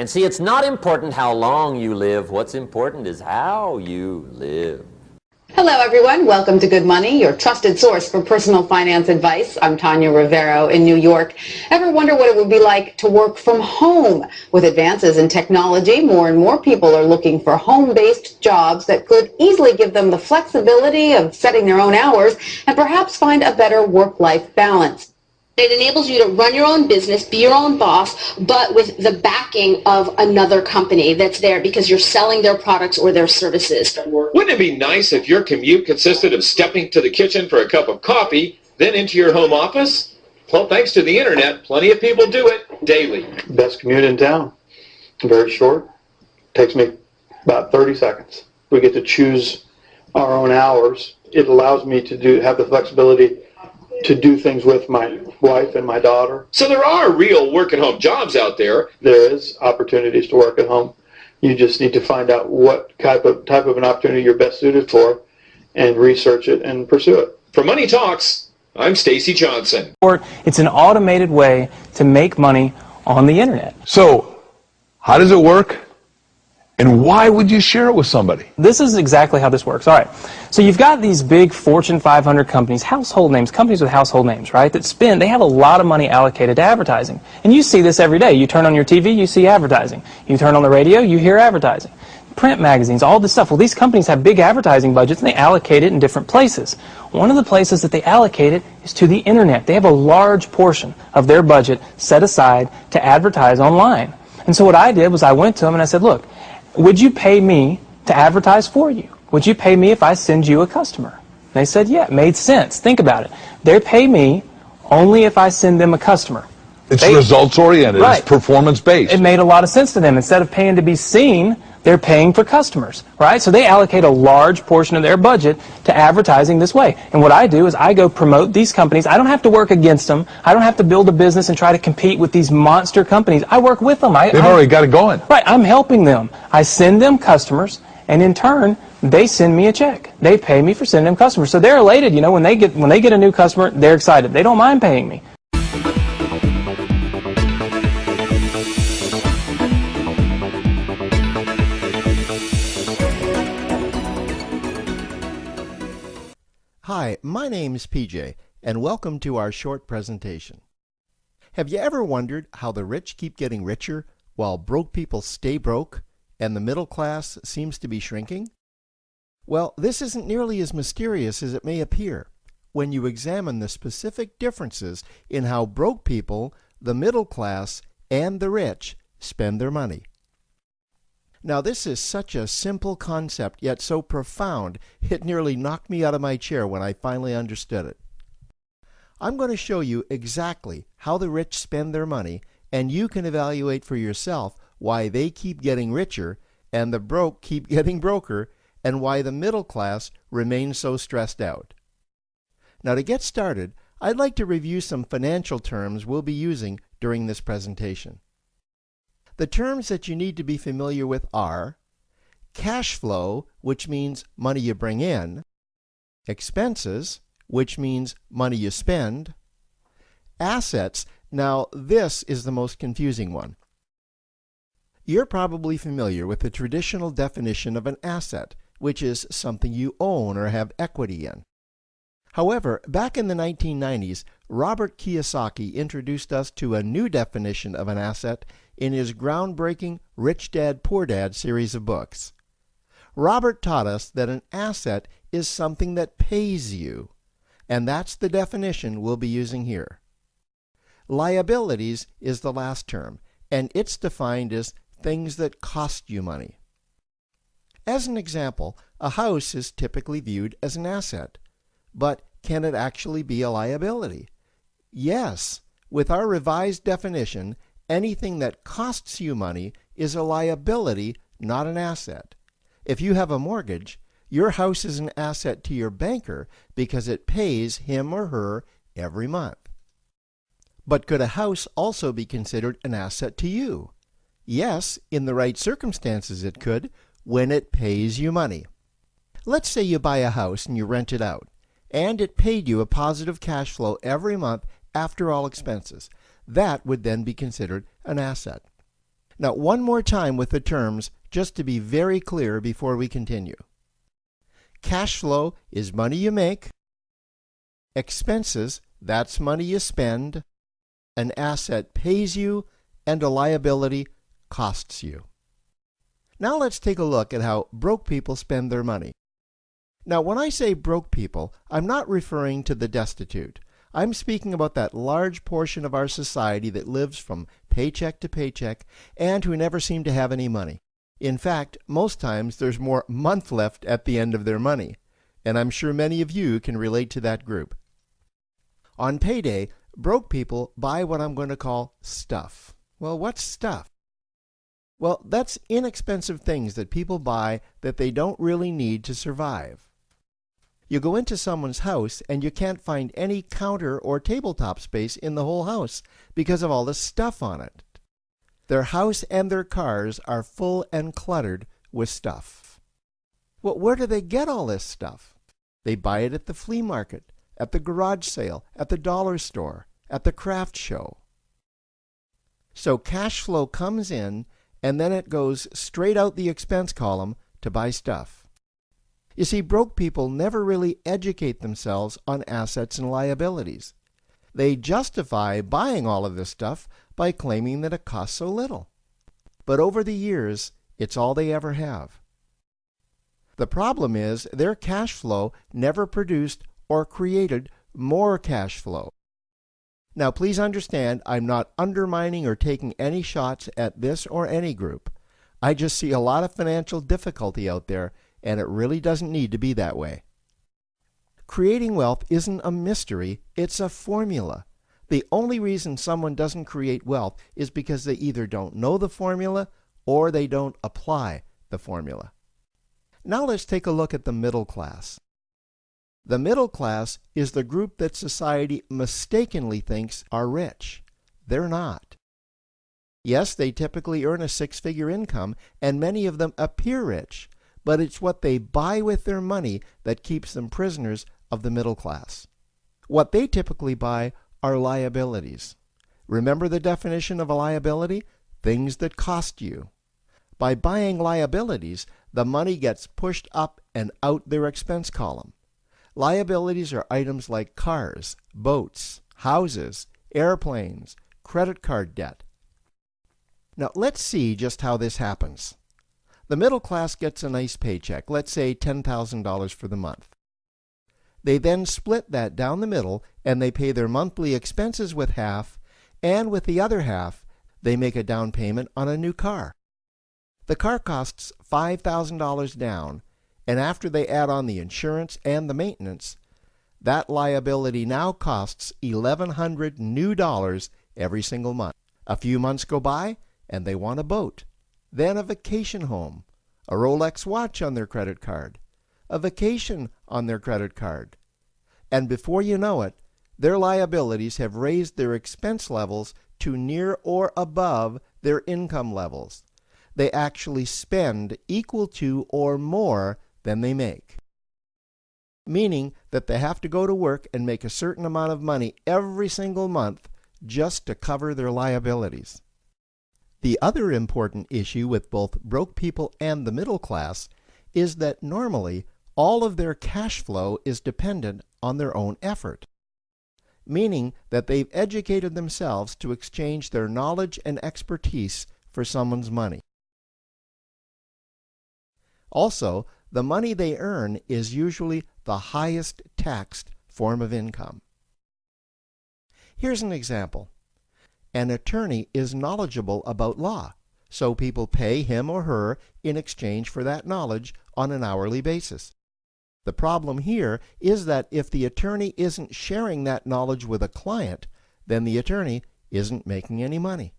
And see, it's not important how long you live. What's important is how you live. Hello, everyone. Welcome to Good Money, your trusted source for personal finance advice. I'm Tanya Rivero in New York. Ever wonder what it would be like to work from home? With advances in technology, more and more people are looking for home-based jobs that could easily give them the flexibility of setting their own hours and perhaps find a better work-life balance. It enables you to run your own business, be your own boss, but with the backing of another company that's there because you're selling their products or their services. Wouldn't it be nice if your commute consisted of stepping to the kitchen for a cup of coffee, then into your home office? Well, thanks to the internet, plenty of people do it daily. Best commute in town. Very short. Takes me about 30 seconds. We get to choose our own hours. It allows me to have the flexibility to do things with my wife and my daughter. So there are real work-at-home jobs out there. There is opportunities to work at home. You just need to find out what type of an opportunity you're best suited for and research it and pursue it. For Money Talks, I'm Stacy Johnson. It's an automated way to make money on the internet. So, how does it work? And why would you share it with somebody? This is exactly how this works. All right. So you've got these big Fortune 500 companies, household names, companies with household names, right, that they have a lot of money allocated to advertising. And you see this every day. You turn on your TV, you see advertising. You turn on the radio, you hear advertising. Print magazines, all this stuff. Well, these companies have big advertising budgets and they allocate it in different places. One of the places that they allocate it is to the internet. They have a large portion of their budget set aside to advertise online. And so what I did was I went to them and I said, look, would you pay me to advertise for you? Would you pay me if I send you a customer? And they said, yeah, it made sense. Think about it. They pay me only if I send them a customer. It's results-oriented. Right. It's performance-based. It made a lot of sense to them. Instead of paying to be seen, they're paying for customers, right? So they allocate a large portion of their budget to advertising this way. And what I do is I go promote these companies. I don't have to work against them. I don't have to build a business and try to compete with these monster companies. I work with them. They've already got it going. Right. I'm helping them. I send them customers, and in turn, they send me a check. They pay me for sending them customers. So they're elated. You know, when they get a new customer, they're excited. They don't mind paying me. Hi, my name's PJ, and welcome to our short presentation. Have you ever wondered how the rich keep getting richer while broke people stay broke and the middle class seems to be shrinking? Well, this isn't nearly as mysterious as it may appear when you examine the specific differences in how broke people, the middle class, and the rich spend their money. Now, this is such a simple concept, yet so profound, it nearly knocked me out of my chair when I finally understood it. I'm going to show you exactly how the rich spend their money, and you can evaluate for yourself why they keep getting richer and the broke keep getting broker, and why the middle class remains so stressed out. Now, to get started, I'd like to review some financial terms we'll be using during this presentation. The terms that you need to be familiar with are cash flow, which means money you bring in, expenses, which means money you spend, assets. Now, this is the most confusing one. You're probably familiar with the traditional definition of an asset, which is something you own or have equity in. However, back in the 1990s, Robert Kiyosaki introduced us to a new definition of an asset in his groundbreaking Rich Dad, Poor Dad series of books. Robert taught us that an asset is something that pays you, and that's the definition we'll be using here. Liabilities is the last term, and it's defined as things that cost you money. As an example, a house is typically viewed as an asset, but can it actually be a liability? Yes, with our revised definition, anything that costs you money is a liability, not an asset. If you have a mortgage, your house is an asset to your banker because it pays him or her every month. But could a house also be considered an asset to you? Yes, in the right circumstances it could, when it pays you money. Let's say you buy a house and you rent it out, and it paid you a positive cash flow every month after all expenses. That would then be considered an asset. Now, one more time with the terms, just to be very clear before we continue. Cash flow is money you make. Expenses, that's money you spend. An asset pays you, and a liability costs you. Now let's take a look at how broke people spend their money. Now, when I say broke people, I'm not referring to the destitute. I'm speaking about that large portion of our society that lives from paycheck to paycheck and who never seem to have any money. In fact, most times there's more month left at the end of their money, and I'm sure many of you can relate to that group. On payday, broke people buy what I'm going to call stuff. Well, what's stuff? Well, that's inexpensive things that people buy that they don't really need to survive. You go into someone's house and you can't find any counter or tabletop space in the whole house because of all the stuff on it. Their house and their cars are full and cluttered with stuff. Well, where do they get all this stuff? They buy it at the flea market, at the garage sale, at the dollar store, at the craft show. So cash flow comes in and then it goes straight out the expense column to buy stuff. You see, broke people never really educate themselves on assets and liabilities. They justify buying all of this stuff by claiming that it costs so little. But over the years, it's all they ever have. The problem is their cash flow never produced or created more cash flow. Now, please understand, I'm not undermining or taking any shots at this or any group. I just see a lot of financial difficulty out there, and it really doesn't need to be that way. Creating wealth isn't a mystery, it's a formula. The only reason someone doesn't create wealth is because they either don't know the formula or they don't apply the formula. Now let's take a look at the middle class. The middle class is the group that society mistakenly thinks are rich. They're not. Yes, they typically earn a six-figure income, and many of them appear rich, but it's what they buy with their money that keeps them prisoners of the middle class. What they typically buy are liabilities. Remember the definition of a liability? Things that cost you. By buying liabilities, the money gets pushed up and out their expense column. Liabilities are items like cars, boats, houses, airplanes, credit card debt. Now let's see just how this happens. The middle class gets a nice paycheck, let's say $10,000 for the month. They then split that down the middle and they pay their monthly expenses with half, and with the other half, they make a down payment on a new car. The car costs $5,000 down, and after they add on the insurance and the maintenance, that liability now costs $1,100 new dollars every single month. A few months go by, and they want a boat, then a vacation home, a Rolex watch on their credit card, a vacation on their credit card. And before you know it, their liabilities have raised their expense levels to near or above their income levels. They actually spend equal to or more than they make. Meaning that they have to go to work and make a certain amount of money every single month just to cover their liabilities. The other important issue with both broke people and the middle class is that normally all of their cash flow is dependent on their own effort, meaning that they've educated themselves to exchange their knowledge and expertise for someone's money. Also, the money they earn is usually the highest taxed form of income. Here's an example. An attorney is knowledgeable about law, so people pay him or her in exchange for that knowledge on an hourly basis. The problem here is that if the attorney isn't sharing that knowledge with a client, then the attorney isn't making any money.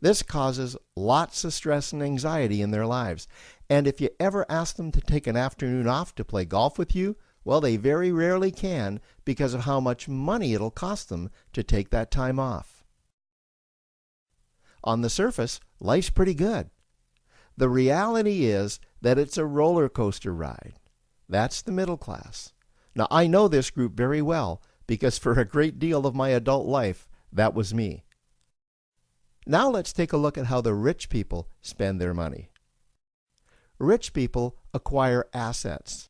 This causes lots of stress and anxiety in their lives, and if you ever ask them to take an afternoon off to play golf with you, well, they very rarely can because of how much money it'll cost them to take that time off. On the surface, life's pretty good. The reality is that it's a roller coaster ride. That's the middle class. Now, I know this group very well because for a great deal of my adult life, that was me. Now let's take a look at how the rich people spend their money. Rich people acquire assets.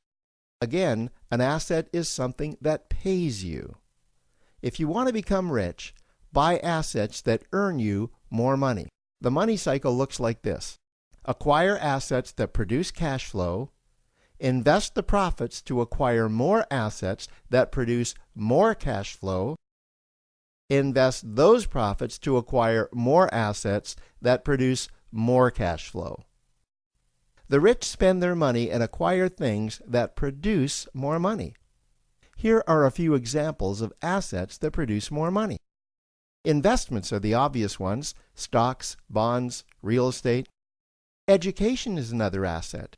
Again, an asset is something that pays you. If you want to become rich, buy assets that earn you more money. The money cycle looks like this. Acquire assets that produce cash flow, invest the profits to acquire more assets that produce more cash flow, invest those profits to acquire more assets that produce more cash flow. The rich spend their money and acquire things that produce more money. Here are a few examples of assets that produce more money. Investments are the obvious ones: stocks, bonds, real estate. Education is another asset.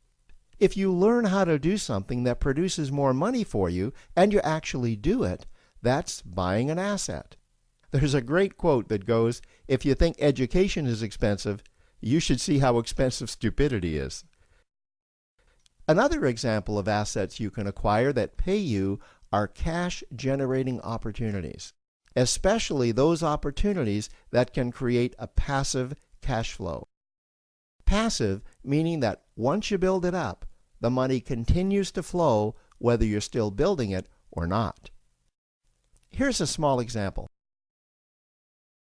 If you learn how to do something that produces more money for you and you actually do it, that's buying an asset. There's a great quote that goes, "If you think education is expensive, you should see how expensive stupidity is." Another example of assets you can acquire that pay you are cash-generating opportunities, especially those opportunities that can create a passive cash flow. Passive meaning that once you build it up, the money continues to flow whether you're still building it or not. Here's a small example.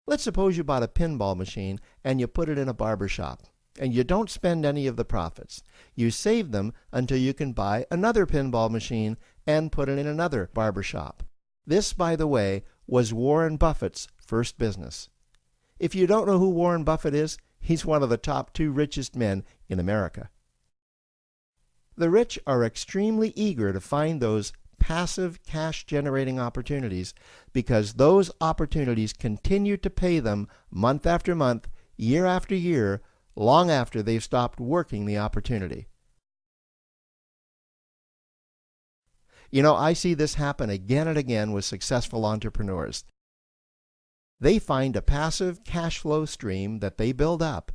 Let's suppose you bought a pinball machine and you put it in a barber shop, and you don't spend any of the profits. You save them until you can buy another pinball machine and put it in another barber shop. This, by the way, was Warren Buffett's first business. If you don't know who Warren Buffett is, he's one of the top 2 richest men in America. The rich are extremely eager to find those passive cash-generating opportunities because those opportunities continue to pay them month after month, year after year, long after they've stopped working the opportunity. You know, I see this happen again and again with successful entrepreneurs. They find a passive cash flow stream that they build up,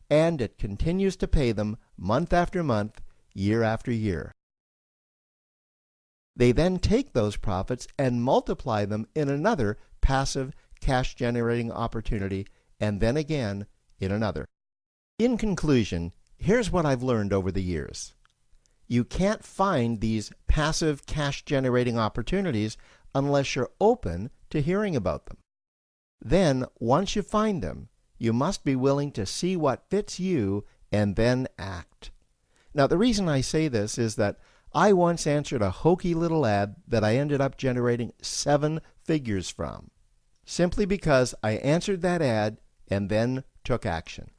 and it continues to pay them month after month, year after year. They then take those profits and multiply them in another passive cash-generating opportunity, and then again in another. In conclusion, here's what I've learned over the years. You can't find these passive cash-generating opportunities unless you're open to hearing about them. Then, once you find them, you must be willing to see what fits you and then act. Now, the reason I say this is that I once answered a hokey little ad that I ended up generating 7 figures from, simply because I answered that ad and then took action.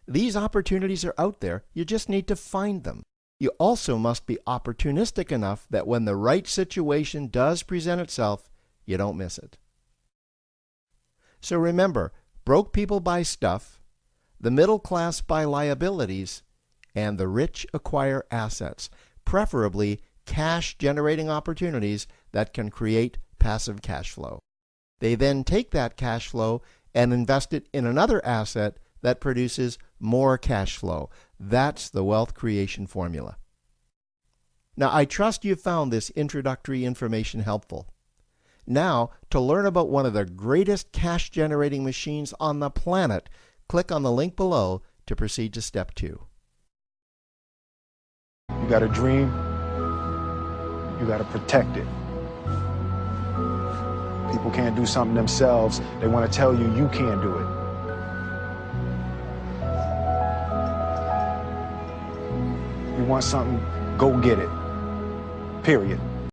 These opportunities are out there, you just need to find them. You also must be opportunistic enough that when the right situation does present itself, you don't miss it. So remember, broke people buy stuff, the middle class buy liabilities, and the rich acquire assets, preferably cash-generating opportunities that can create passive cash flow. They then take that cash flow and invest it in another asset that produces more cash flow. That's the wealth creation formula. Now, I trust you found this introductory information helpful. Now, to learn about one of the greatest cash-generating machines on the planet, click on the link below to proceed to step 2. You got a dream, you got to protect it. People can't do something themselves. They want to tell you you can't do it. You want something, go get it. Period.